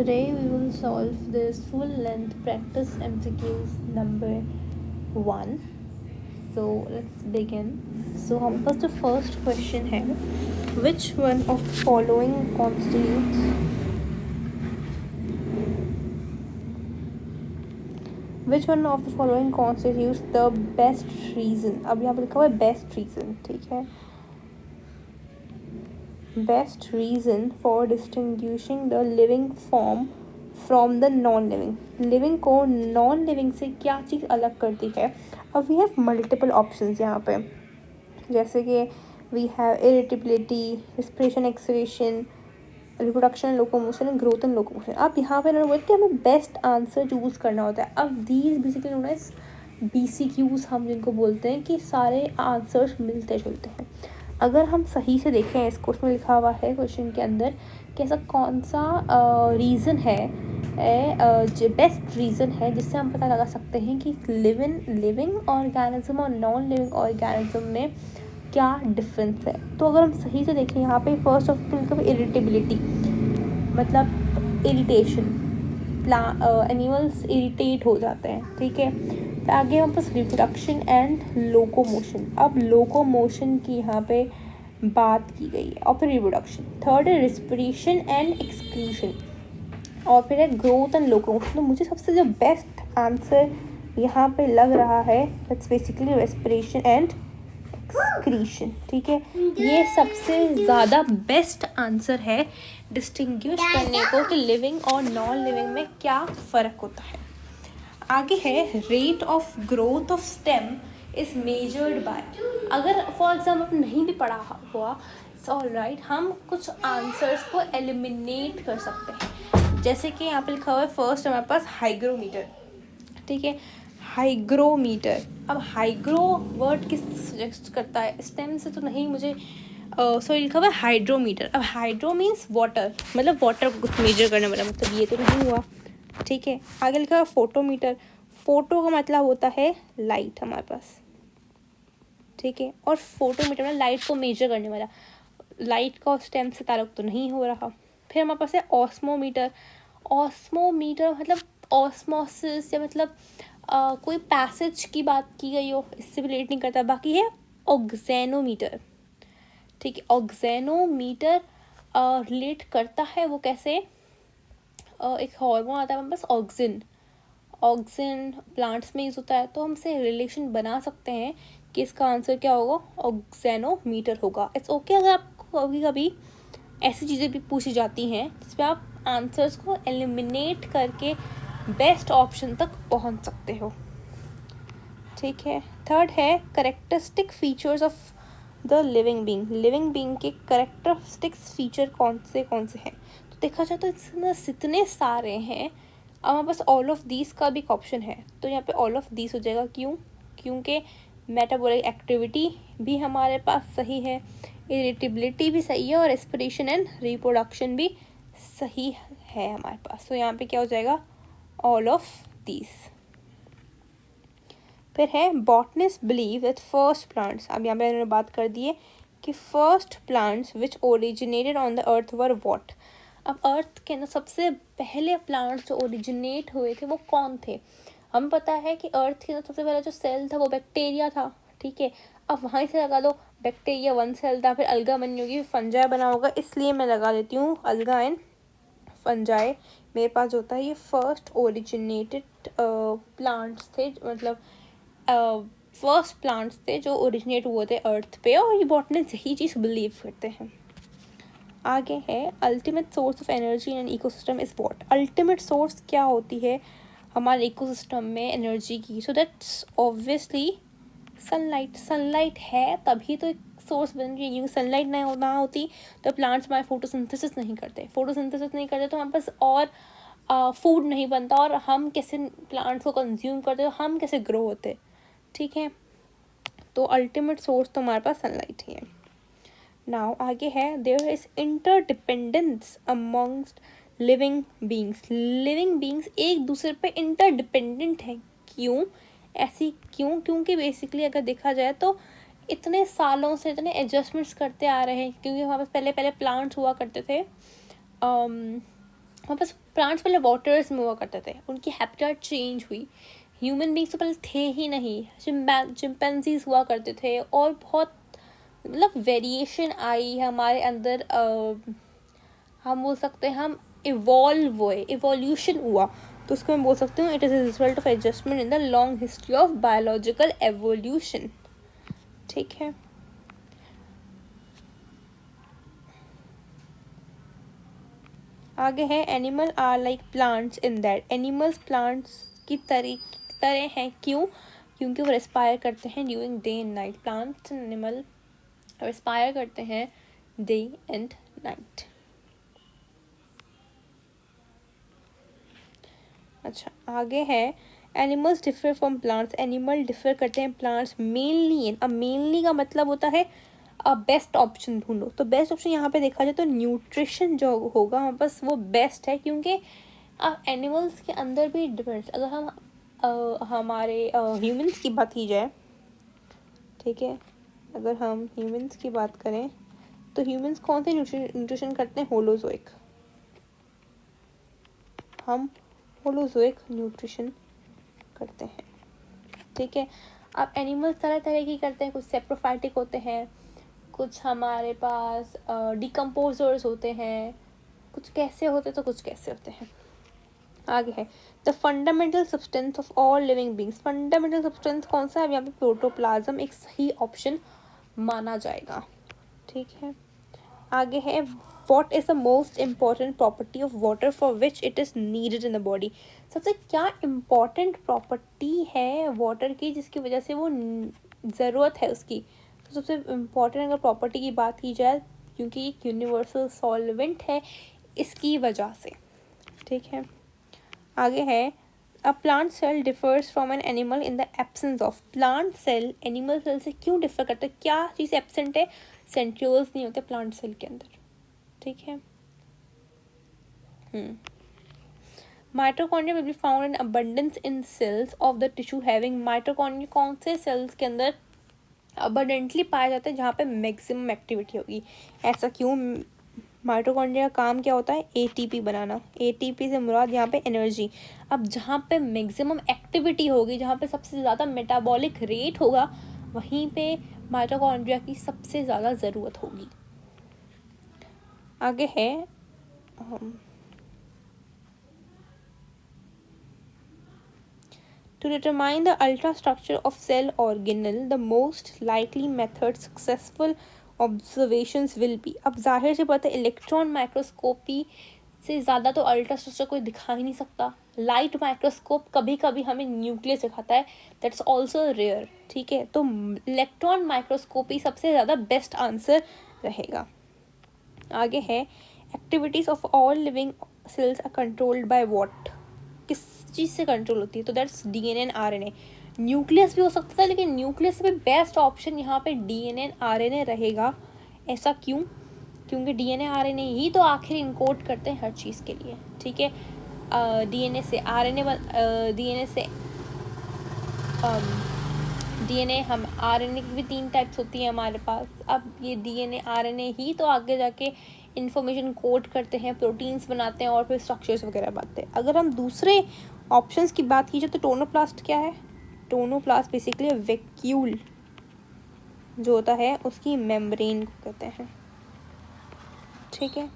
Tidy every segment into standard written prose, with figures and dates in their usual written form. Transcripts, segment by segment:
Today we will solve this full length practice MCQs number 1. So let's begin. So हम पास जो first question है, which one of the following constitutes the best reason? अब यहाँ पर लिखा हुआ है best reason, ठीक है, best reason for distinguishing the living form from the non-living. Living को नॉन लिविंग से क्या चीज़ अलग करती है? अब वी हैव मल्टीपल ऑप्शंस यहाँ पे, जैसे कि we have irritability, respiration, excretion, reproduction, locomotion and growth and locomotion. अब यहाँ पे उन्होंने बोला कि हमें बेस्ट आंसर चूज़ करना होता है. अब these basically known as BCQs हम जिनको बोलते हैं कि सारे आंसर्स मिलते जुलते हैं. अगर हम सही से देखें, इस क्वेश्चन में लिखा हुआ है क्वेश्चन के अंदर कि ऐसा कौन सा रीज़न है, जो बेस्ट रीज़न है जिससे हम पता लगा सकते हैं कि लिविंग ऑर्गेनिज्म और नॉन लिविंग ऑर्गेनिज्म में क्या डिफरेंस है. तो अगर हम सही से देखें यहाँ पे फर्स्ट ऑफ ऑल इरिटेबिलिटी, मतलब इरिटेशन, एनिमल्स इरिटेट हो जाते हैं, ठीक है. तो आगे हमारे पास रिप्रोडक्शन एंड लोकोमोशन. अब लोकोमोशन की यहाँ पे बात की गई है और फिर रिप्रोडक्शन. थर्ड है रेस्पिरेशन एंड एक्सक्रीशन और फिर है ग्रोथ एंड लोकोमोशन. तो मुझे सबसे जो बेस्ट आंसर यहाँ पे लग रहा है that's basically respiration and excretion, ठीक है. ये सबसे ज़्यादा बेस्ट आंसर है डिस्टिंग्विश करने को कि लिविंग और नॉन लिविंग में क्या फ़र्क होता है. आगे है rate of growth of stem is measured by. अगर फॉर एग्जाम्पल नहीं भी पढ़ा हुआ, इट्स ऑल राइट, हम कुछ आंसर्स को एलिमिनेट कर सकते हैं. जैसे कि यहाँ पे लिखा हुआ है फर्स्ट हमारे पास हाइग्रोमीटर, ठीक है, हाइग्रोमीटर. अब हाइग्रो वर्ड किस सजेस्ट करता है? स्टेम से तो नहीं, मुझे सॉरी लिखा हुआ है हाइड्रोमीटर. अब हाइड्रो मीन्स वाटर, मतलब वाटर को कुछ मेजर करने वाला, मतलब ये तो नहीं हुआ, ठीक है. आगे लिखा है फोटोमीटर. फोटो का मतलब होता है लाइट हमारे पास, ठीक है, और फोटोमीटर में लाइट को मेजर करने वाला. लाइट का स्टेम से ताल्लुक तो नहीं हो रहा. फिर हमारे पास है ऑस्मोमीटर. ऑस्मोमीटर मतलब ऑस्मोसिस या मतलब कोई पैसेज की बात की गई हो, इससे भी रिलेट नहीं करता. बाकी है ऑक्जेनोमीटर, ठीक है. ऑक्जेनोमीटर रिलेट करता है, वो कैसे? एक हार्मोन आता है हमारे पास ऑक्सिन प्लांट्स में यूज़ होता है. तो हमसे रिलेशन बना सकते हैं कि इसका आंसर क्या होगा? ऑक्जेनोमीटर होगा. इट्स ओके अगर आपको कभी कभी ऐसी चीज़ें भी पूछी जाती हैं जिसमें आप आंसर्स को एलिमिनेट करके बेस्ट ऑप्शन तक पहुंच सकते हो, ठीक है. थर्ड है characteristic features of the living being के करेक्टरिस्टिक्स फीचर कौन से हैं? तो देखा जाए तो इतने सारे हैं. अब हमारे पास ऑल ऑफ दीज का भी एक ऑप्शन है, तो यहाँ पे ऑल ऑफ दीज हो जाएगा. क्योंकि मेटाबॉलिक एक्टिविटी भी हमारे पास सही है, इरिटेबिलिटी भी सही है और रेस्पिरेशन एंड रिप्रोडक्शन भी सही है हमारे पास. तो यहाँ पे क्या हो जाएगा? All of these. फिर है botanist believe that first plants. अब यहाँ पे उन्होंने बात कर दी है कि first plants which originated on the earth were what. अब अर्थ के ना सबसे पहले प्लांट्स जो ओरिजिनेट हुए थे वो कौन थे? हमें पता है कि अर्थ के सबसे पहला जो सेल था वो बैक्टीरिया था, ठीक है. अब वहीं से लगा दो, बैक्टीरिया वन सेल था, फिर अलगा बनी होगी, फंजाई बना होगा, इसलिए मैं लगा देती हूँ अलगा एंड फंजाई. मेरे पास होता है ये फर्स्ट ओरिजिनेटेड प्लांट्स थे, मतलब फर्स्ट प्लांट्स थे जो ओरिजिनेट हुए थे अर्थ पे, और ये बॉटनिस्ट यही चीज़ बिलीव करते हैं. आगे है ultimate source of energy in ecosystem is what. Ultimate source क्या होती है हमारे इकोसिस्टम में एनर्जी की? सो दैट्स ऑब्वियसली सनलाइट है तभी तो एक सोर्स बन रही है, क्योंकि सनलाइट ना होती तो प्लांट्स हमारे फोटोसिंथेसिस नहीं करते तो हमारे पास और फूड नहीं बनता, और हम कैसे प्लांट्स को कंज्यूम करते, तो हम कैसे ग्रो होते, ठीक है. तो अल्टीमेट सोर्स तो हमारे पास सनलाइट ही है. नाउ आगे है there is interdependence amongst living beings एक दूसरे पे इंटरडिपेंडेंट है. क्योंकि बेसिकली अगर देखा जाए तो इतने सालों से इतने एडजस्टमेंट्स करते आ रहे हैं, क्योंकि हमारे पास पहले प्लांट्स हुआ करते थे हमारे पास प्लांट्स पहले वाटर्स में हुआ करते थे, उनकी हैबिटेट चेंज हुई, ह्यूमन बींग्स तो पहले थे ही नहीं, चिंपैंजीज हुआ करते थे, और बहुत मतलब वेरिएशन आई हमारे अंदर, हम बोल सकते हैं हम इवॉल्व हुए, इवोल्यूशन हुआ, तो उसको मैं बोल सकती हूँ it is a result of adjustment in the long history of biological evolution. ठीक है, आगे है animal are like plants in that, animals plants की तरह हैं, क्यों? क्योंकि वो रेस्पायर करते हैं during day and night, plants and animal respire करते हैं डे एंड नाइट। अच्छा, आगे है animals differ from plants, animal differ करते हैं प्लांट्स मेनली। अब मेनली का मतलब होता है बेस्ट ऑप्शन ढूंढो, तो बेस्ट ऑप्शन यहाँ पे देखा जाए तो न्यूट्रिशन जो होगा हमारे पास वो बेस्ट है, क्योंकि अब एनिमल्स के अंदर भी डिफरेंस, अगर हम हमारे ह्यूमंस की बात की जाए, ठीक है, अगर हम ह्यूमंस की बात करें तो ह्यूमंस कौन से न्यूट्रिशन करते हैं? होलोजोइक, हम होलोजोइक न्यूट्रिशन करते हैं। ठीक है, अब एनिमल्स तरह तरह की करते हैं, कुछ सेप्रोफाइटिक होते हैं, कुछ हमारे पास डिकम्पोजर्स होते हैं, कुछ कैसे होते तो कुछ कैसे होते हैं। आगे है the fundamental substance of all living beings, fundamental substance कौन सा है? यहाँ पे प्रोटोप्लाज्म एक सही ऑप्शन माना जाएगा। ठीक है, आगे है what is the most important property of water for which it is needed in the body, सबसे क्या इम्पॉर्टेंट प्रॉपर्टी है वाटर की जिसकी वजह से वो ज़रूरत है उसकी? तो सबसे इम्पॉर्टेंट अगर प्रॉपर्टी की बात की जाए, क्योंकि एक यूनिवर्सल सॉल्वेंट है इसकी वजह से। ठीक है, आगे है a plant cell differs from an animal in the absence of, plant cell animal cell से क्यों डिफर करता है? क्या चीज़ एब्सेंट है? सेंट्रियोल्स नहीं होते प्लांट सेल के अंदर। ठीक है, mitochondria will be found in abundance in cells of the tissue having, mitochondria कौन से सेल्स के अंदर अबंडेंटली पाया जाता है जहाँ पे मैक्सिमम एक्टिविटी होगी? ऐसा क्यों? माइटोकॉन्ड्रिया का काम क्या होता है? एटीपी बनाना, एटीपी से मुराद यहाँ पे एनर्जी। अब जहाँ पे मैक्सिमम एक्टिविटी होगी, जहाँ पे सबसे ज़्यादा मेटाबॉलिक रेट होगा, वहीं पे माइटोकॉन्ड्रिया की सबसे ज़्यादा ज़रूरत होगी। आगे है To determine the ultrastructure of cell organelle, the most likely method successful observations will be, अब जाहिर सी बात है इलेक्ट्रॉन माइक्रोस्कोपी से ज़्यादा तो अल्ट्रा स्ट्रक्चर कोई दिखा ही नहीं सकता, लाइट माइक्रोस्कोप कभी कभी हमें न्यूक्लियस दिखाता है, दैट्स ऑल्सो रेयर। ठीक है, तो इलेक्ट्रॉन माइक्रोस्कोपी सबसे ज़्यादा बेस्ट आंसर रहेगा। आगे है activities of all living cells are controlled by what, किस चीज़ से कंट्रोल होती है? तो that's DNA and RNA. Nucleus भी हो सकता है, लेकिन न्यूक्लियस से भी बेस्ट ऑप्शन यहाँ पे डीएनए एंड आरएनए रहेगा। ऐसा क्यों? क्योंकि डीएनए आरएनए ही तो आखिर इनकोड करते हैं हर चीज़ के लिए। ठीक है, डीएनए से आरएनए, डीएनए से डीएनए, हम आरएनए की भी 3 टाइप्स होती हैं हमारे पास। अब ये डीएनए आरएनए ही तो आगे जाके इन्फॉर्मेशन कोड करते हैं, प्रोटीन्स बनाते हैं और फिर स्ट्रक्चर्स वगैरह बनाते हैं। अगर हम दूसरे ऑप्शंस की बात की जाए तो टोनोप्लास्ट क्या है? टोनोप्लास्ट बेसिकली वैक्यूल जो होता है उसकी मेम्ब्रेन को कहते हैं। ठीक है,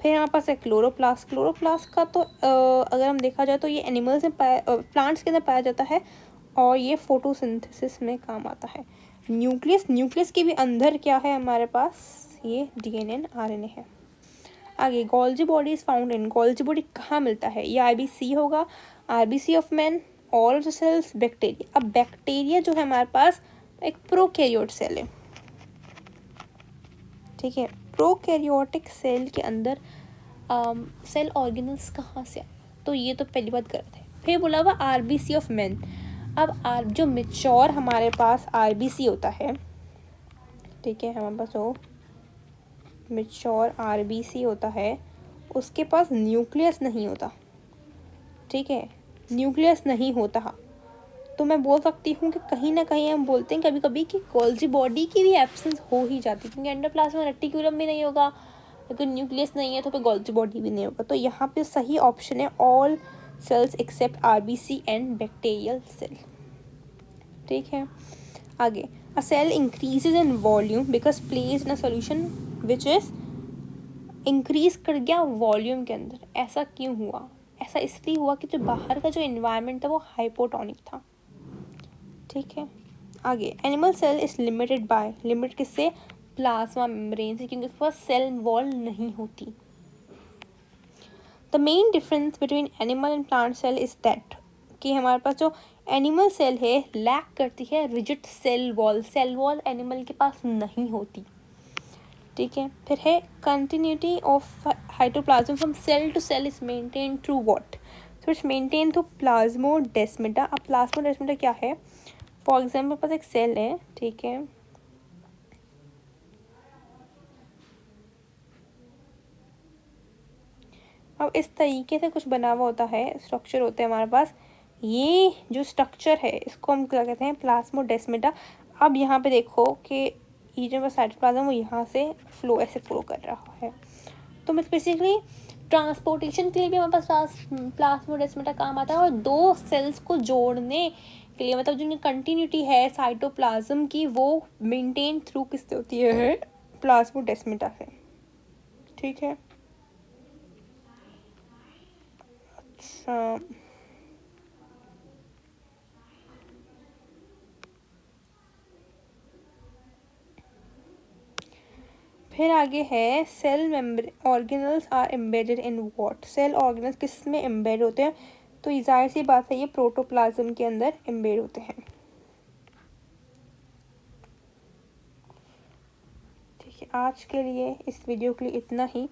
फिर हमारे पास है क्लोरोप्लास्ट। क्लोरोप्लास्ट का तो अगर हम देखा जाए तो ये एनिमल्स में प्लांट्स के अंदर पाया जाता है और ये फोटोसिंथेसिस में काम आता है। न्यूक्लियस, न्यूक्लियस के भी अंदर क्या है हमारे पास? ये डीएनए एंड आरएनए है। आगे Golgi body is found in, Golgi body कहाँ मिलता है? ये आरबीसी होगा, RBC of man, all the cells, bacteria. अब बैक्टीरिया जो है हमारे पास एक प्रोकैरियोट सेल है। ठीक है, प्रोकैरियोटिक सेल के अंदर सेल ऑर्गेनल्स कहाँ से आए? तो ये तो पहली बात गलत है। फिर बोला हुआ आरबीसी ऑफ मैन। अब जो मेच्योर हमारे पास आरबीसी होता है, ठीक है, हमारे पास वो मेच्योर आरबीसी होता है, उसके पास न्यूक्लियस नहीं होता। ठीक है, न्यूक्लियस नहीं होता, तो मैं बोल सकती हूँ कि कहीं ना कहीं हम बोलते हैं कभी कभी कि गोल्जी बॉडी की भी एब्सेंस हो ही जाती है, क्योंकि एंडोप्लाज्मिक रेटिक्यूलम भी नहीं होगा, अगर न्यूक्लियस नहीं है तो फिर गोल्जी बॉडी भी नहीं होगा। तो यहाँ पे सही ऑप्शन है all cells except RBC and bacterial cell. ठीक है, आगे a cell increases in volume because place in a solution which is increase कर गया वॉल्यूम के अंदर। ऐसा क्यों हुआ? ऐसा इसलिए हुआ कि जो बाहर का जो इन्वायरमेंट था वो हाइपोटोनिक था। ठीक है, आगे animal cell is limited by, limit किससे? प्लाज्मा मेम्ब्रेन से, क्योंकि उसके पास सेल वॉल नहीं होती। The main difference between animal and plant cell is that कि हमारे पास जो एनिमल सेल है लैक करती है rigid cell wall. Cell wall animal के पास नहीं होती। ठीक है, फिर है continuity of cytoplasm from cell to cell is maintain through what? So it's maintain through plasmodesmata. अब प्लाज्मोडेस्माटा क्या है? फॉर एग्जाम्पल पास एक सेल है, ठीक है, अब इस तरीके से कुछ बना हुआ होता है, स्ट्रक्चर होते हैं हमारे पास। ये जो स्ट्रक्चर है इसको हम क्या कहते हैं? प्लाज्मोडेस्माटा। अब यहाँ पे देखो कि ये जो साइटोप्लाज्म वो यहाँ से फ्लो ऐसे फ्लो कर रहा है। तो मैं बेसिकली ट्रांसपोर्टेशन के लिए भी हमारे पास प्लाज्मोडेस्माटा काम आता है, और दो सेल्स को जोड़ने के लिए, मतलब जो कंटिन्यूटी है साइटोप्लाज्म की वो मेंटेन थ्रू किससे होती है? प्लाज्मोडेस्माटा से। ठीक है, अच्छा, फिर आगे है cell membrane organelles are embedded in what? Cell organelles किस में एम्बेड होते हैं? तो ये जाहिर सी बात है ये प्रोटोप्लाज्म के अंदर एम्बेड होते हैं। ठीक है, आज के लिए इस वीडियो के लिए इतना ही।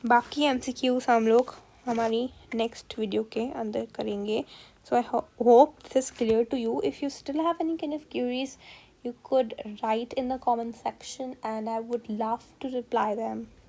बाकी एमसीक्यूज हम लोग हमारी नेक्स्ट वीडियो के अंदर करेंगे। So I hope this is clear to you. If you still have any kind of queries you could write in the comment section and I would love to reply them.